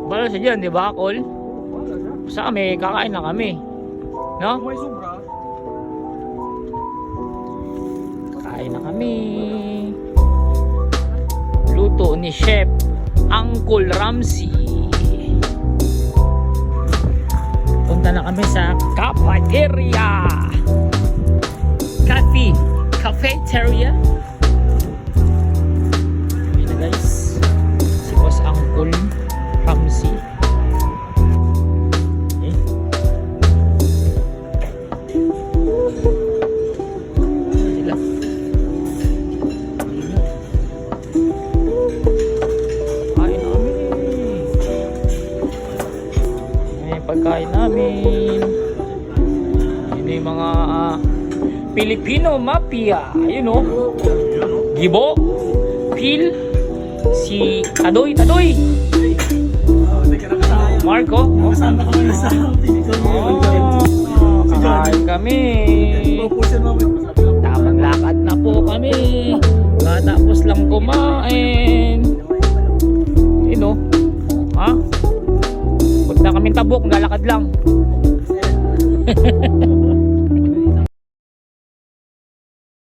Bala siya dyan, di ba, Col? Sa kami, kakain na kami. No? Kung may sobra, Kakain na kami. Luto ni Chef Uncle Ramsey. Punta na kami sa cafeteria. Cafeteria. Ayan na guys. Si Boss Uncle Ramsey. Okay. Sila. Kain na kami. May pagkain namin. Yun yung mga Filipino Mafia. Ayun o. Gibo. Phil. Si Tadoy. Marco. kasama kami sa Kakain kami. pupusin mo Tamang lakad na po kami. Katapos lang kumain. Yun o. Ha? Huwag na kaming tabok. Lalakad lang.